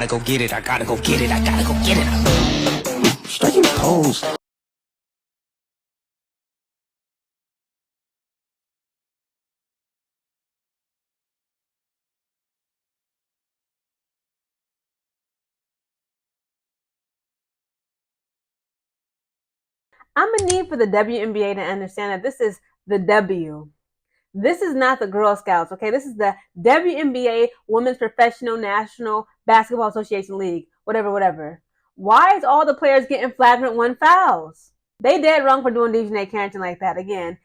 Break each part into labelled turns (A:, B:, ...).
A: gotta go get it. I gotta go get it. I gotta go get it. Striking pose.
B: I'm gonna need for the WNBA to understand that this is the W. This is not the Girl Scouts, okay? This is the WNBA, Women's Professional National Basketball Association League, whatever. Why is all the players getting flagrant 1 fouls? They dead wrong for doing Dijonai Carrington like that. Again,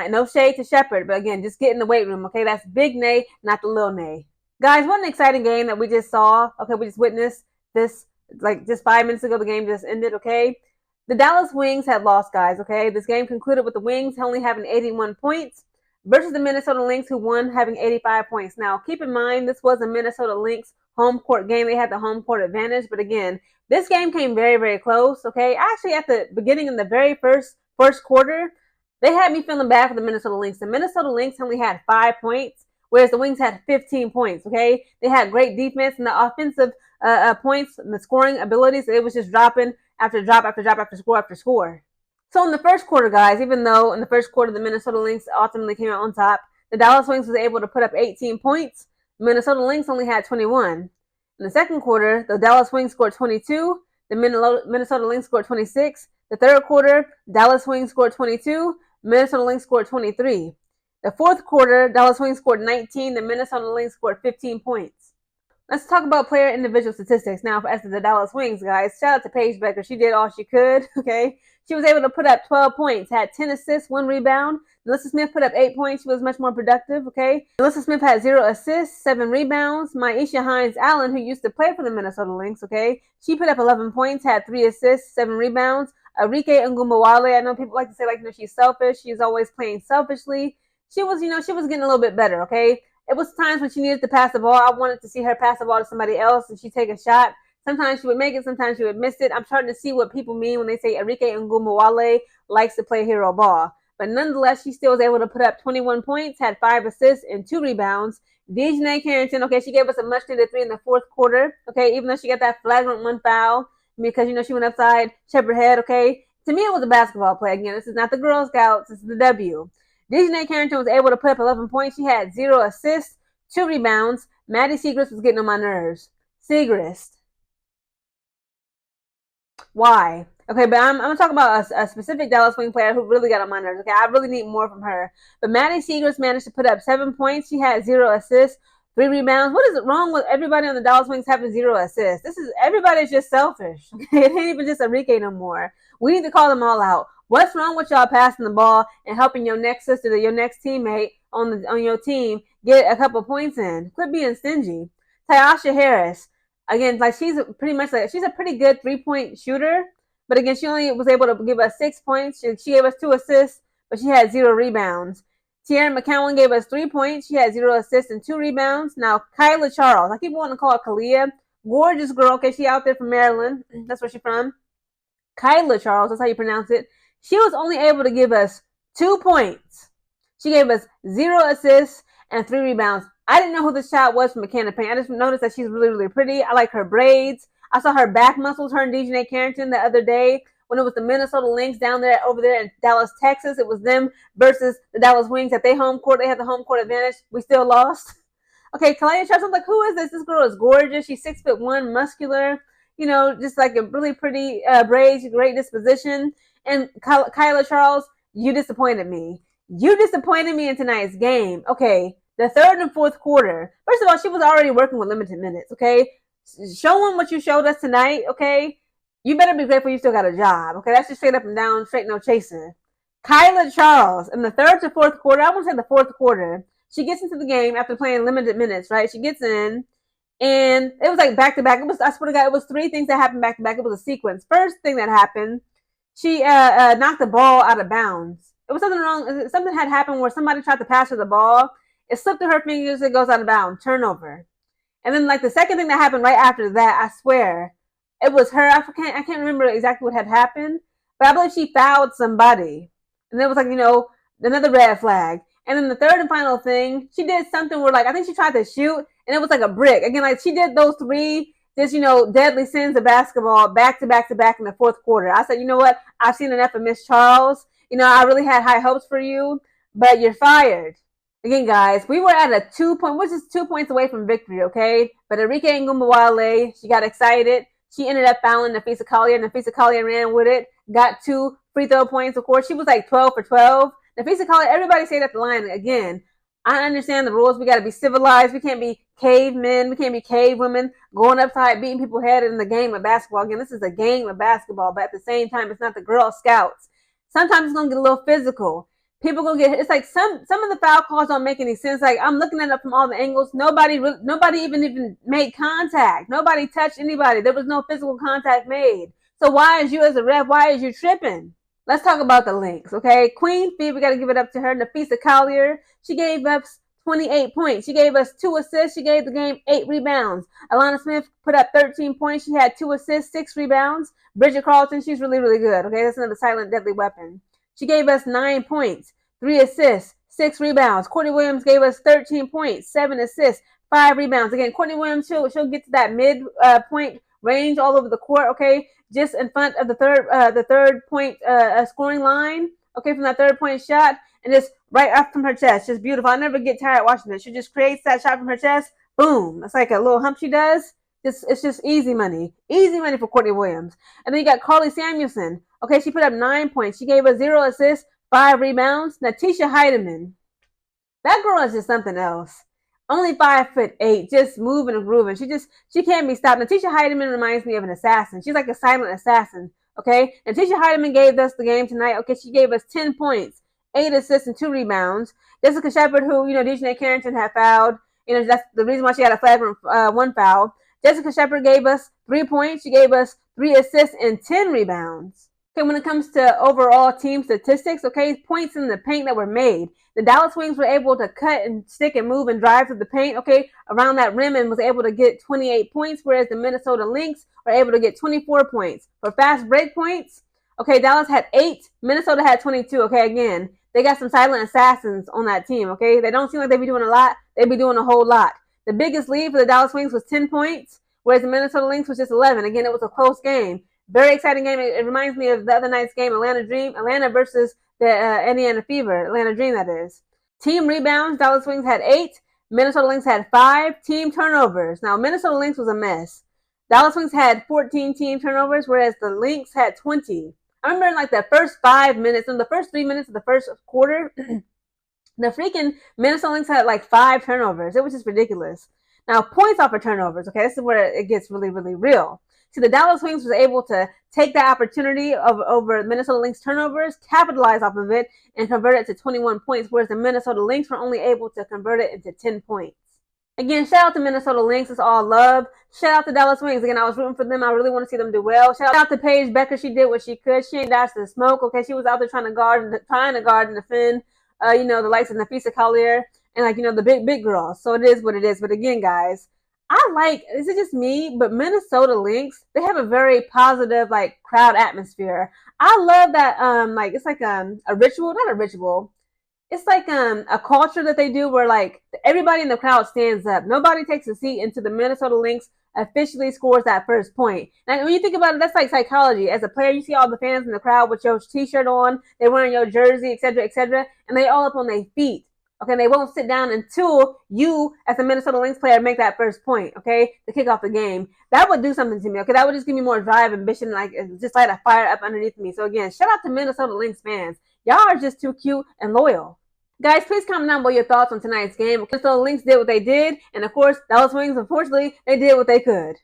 B: no shade to Shepard, but again, just get in the weight room, okay? That's big Nay, not the little Nay. Guys, what an exciting game that we just saw. Okay, we just witnessed this, like, just 5 minutes ago, the game just ended, okay? The Dallas Wings had lost, guys, okay? This game concluded with the Wings only having 81 points versus the Minnesota Lynx, who won having 85 points. Now, keep in mind, this was a Minnesota Lynx home court game. They had the home court advantage, but again, this game came very close, okay? Actually, at the beginning in the very first quarter, they had me feeling bad for the Minnesota Lynx. The Minnesota Lynx only had 5 points, whereas the Wings had 15 points, okay? They had great defense, and the offensive points and the scoring abilities, it was just dropping after drop after drop after score after score. So in the first quarter, guys, even though in the first quarter the Minnesota Lynx ultimately came out on top, the Dallas Wings was able to put up 18 points. The Minnesota Lynx only had 21. In the second quarter, the Dallas Wings scored 22. The Minnesota Lynx scored 26. The third quarter, Dallas Wings scored 22. Minnesota Lynx scored 23. The fourth quarter, Dallas Wings scored 19. The Minnesota Lynx scored 15 points. Let's talk about player individual statistics. Now, as to the Dallas Wings, guys, shout out to Paige Becker. She did all she could, okay? She was able to put up 12 points, had 10 assists, 1 rebound. Alyssa Smith put up 8 points. She was much more productive, okay? Alyssa Smith had 0 assists, 7 rebounds. Myisha Hines-Allen, who used to play for the Minnesota Lynx, okay? She put up 11 points, had 3 assists, 7 rebounds. Arike Ngumbawale, I know people like to say, she's selfish. She's always playing selfishly. She was getting a little bit better, okay? It was times when she needed to pass the ball. I wanted to see her pass the ball to somebody else and she'd take a shot. Sometimes she would make it, sometimes she would miss it. I'm starting to see what people mean when they say Arike Ngumbawale likes to play hero ball. But nonetheless, she still was able to put up 21 points, had 5 assists and 2 rebounds. Dijonai Carrington, okay, she gave us a much needed 3 in the fourth quarter, okay, even though she got that flagrant 1 foul because, she went upside Shepard head, okay. To me, it was a basketball play. Again, this is not the Girl Scouts, this is the W. Dijonai Carrington was able to put up 11 points. She had 0 assists, 2 rebounds. Maddie Siegrist was getting on my nerves. Siegrist. Why? Okay, but I'm going to talk about a specific Dallas Wing player who really got on my nerves. Okay, I really need more from her. But Maddie Siegrist managed to put up 7 points. She had 0 assists, 3 rebounds. What is wrong with everybody on the Dallas Wings having 0 assists? Everybody's just selfish. Okay, it ain't even just Arike no more. We need to call them all out. What's wrong with y'all passing the ball and helping your next sister or your next teammate on your team get a couple points in? Quit being stingy. Tyasha Harris, again, she's a pretty good 3-point shooter, but again, she only was able to give us 6 points. She gave us 2 assists, but she had 0 rebounds. Tierra McCowan gave us 3 points. She had 0 assists and 2 rebounds. Now, Kyla Charles, I keep wanting to call her Kalia. Gorgeous girl. Okay, she out there from Maryland. That's where she's from. Kyla Charles, that's how you pronounce it. She was only able to give us 2 points. She gave us 0 assists and 3 rebounds. I didn't know who this child was from a can of paint. I just noticed that she's really pretty. I like her braids. I saw her back muscles, her and Dijonai Carrington the other day when it was the Minnesota Lynx over there in Dallas, Texas. It was them versus the Dallas Wings at their home court. They had the home court advantage. We still lost. Okay, Kalia Charles, I'm like, who is this? This girl is gorgeous. She's 6'1", muscular, just like a really pretty braids, great disposition. And Kyla Charles, you disappointed me. You disappointed me in tonight's game. Okay, the third and fourth quarter. First of all, she was already working with limited minutes, okay? Showing what you showed us tonight, okay? You better be grateful you still got a job, okay? That's just straight up and down, straight no chaser. Kyla Charles, in the third to fourth quarter, I want to say the fourth quarter, she gets into the game after playing limited minutes, right? She gets in, and it was like back-to-back. I swear to God, it was 3 things that happened back-to-back. It was a sequence. First thing that happened, she knocked the ball out of bounds. It was something wrong. Something had happened where somebody tried to pass her the ball. It slipped through her fingers. It goes out of bounds. Turnover. And then the second thing that happened right after that, I swear, it was her. I can't remember exactly what had happened, but I believe she fouled somebody. And it was another red flag. And then the third and final thing, she did something where I think she tried to shoot and it was like a brick. Again, she did those 3 just, deadly sins of basketball back to back to back in the fourth quarter. I said, you know what? I've seen enough of Miss Charles. I really had high hopes for you, but you're fired. Again, guys, we were at a 2-point, which is 2 points away from victory, okay? But Enrique Ngumbawale, she got excited. She ended up fouling Nafisa Kalia. Nafisa Kalia ran with it, got 2 free throw points. Of course, she was like 12 for 12. Nafisa Kalia, everybody stayed at the line. Again, I understand the rules. We got to be civilized. We can't be cavemen. We can't be cave women going upside, beating people's head in the game of basketball. Again, this is a game of basketball, but at the same time, it's not the Girl Scouts. Sometimes it's going to get a little physical. People gonna get, it's like some of the foul calls don't make any sense. Like, I'm looking at it from all the angles. Nobody even made contact. Nobody touched anybody. There was no physical contact made. So why is you as a ref, why is you tripping? Let's talk about the Lynx, okay? Queen Fee, we got to give it up to her. Nafisa Collier, she gave us 28 points. She gave us 2 assists. She gave the game 8 rebounds. Alana Smith put up 13 points. She had 2 assists, 6 rebounds. Bridget Carlton, she's really, really good, okay? That's another silent, deadly weapon. She gave us 9 points, 3 assists, 6 rebounds. Courtney Williams gave us 13 points, 7 assists, 5 rebounds. Again, Courtney Williams, she'll get to that mid-point range all over the court, okay? Just in front of the third point scoring line, okay, from that 3rd-point shot, and just right up from her chest. Just beautiful. I never get tired watching this. She just creates that shot from her chest. Boom. It's like a little hump she does. It's just easy money. Easy money for Courtney Williams. And then you got Carly Samuelson. Okay, she put up 9 points. She gave us 0 assists, 5 rebounds. Natisha Heidemann. That girl is just something else. Only 5'8", just moving and grooving. She can't be stopped. Natisha Heidemann reminds me of an assassin. She's like a silent assassin. Okay, Natisha Heidemann gave us the game tonight. Okay, she gave us 10 points, 8 assists, and 2 rebounds. Jessica Shepard, who Dijonai Carrington had fouled. That's the reason why she had a flagrant 1 foul. Jessica Shepard gave us 3 points. She gave us 3 assists and 10 rebounds. Okay, when it comes to overall team statistics, okay, points in the paint that were made. The Dallas Wings were able to cut and stick and move and drive to the paint, okay, around that rim, and was able to get 28 points, whereas the Minnesota Lynx were able to get 24 points. For fast break points, okay, Dallas had 8, Minnesota had 22, okay, again, they got some silent assassins on that team, okay? They don't seem like they be doing a lot, they be doing a whole lot. The biggest lead for the Dallas Wings was 10 points, whereas the Minnesota Lynx was just 11. Again, it was a close game. Very exciting game. It reminds me of the other night's game, Atlanta versus the Indiana Fever. Atlanta Dream, that is. Team rebounds, Dallas Wings had 8. Minnesota Lynx had 5. Team turnovers. Now, Minnesota Lynx was a mess. Dallas Wings had 14 team turnovers, whereas the Lynx had 20. I remember in like the first 5 minutes, in the first 3 minutes of the first quarter, the freaking Minnesota Lynx had like 5 turnovers. It was just ridiculous. Now, points off of turnovers, okay? This is where it gets really, really real. See, the Dallas Wings was able to take that opportunity over Minnesota Lynx turnovers, capitalize off of it, and convert it to 21 points, whereas the Minnesota Lynx were only able to convert it into 10 points. Again, shout out to Minnesota Lynx. It's all love. Shout out to Dallas Wings. Again, I was rooting for them. I really want to see them do well. Shout out to Paige Becker. She did what she could. She ain't dodged the smoke. Okay, she was out there trying to guard and defend, the likes of Nafisa Collier and the big girls. So it is what it is. But again, guys, is it just me, but Minnesota Lynx, they have a very positive, crowd atmosphere. I love that, it's like a ritual, not a ritual. It's like a culture that they do where, everybody in the crowd stands up. Nobody takes a seat until the Minnesota Lynx officially scores that first point. And when you think about it, that's like psychology. As a player, you see all the fans in the crowd with your t-shirt on, they're wearing your jersey, etc., and they all up on their feet. Okay, and they won't sit down until you, as a Minnesota Lynx player, make that first point, okay, to kick off the game. That would do something to me, okay? That would just give me more drive, ambition, just light a fire up underneath me. So again, shout out to Minnesota Lynx fans. Y'all are just too cute and loyal. Guys, please comment down below your thoughts on tonight's game. Minnesota Lynx did what they did, and of course, Dallas Wings, unfortunately, they did what they could.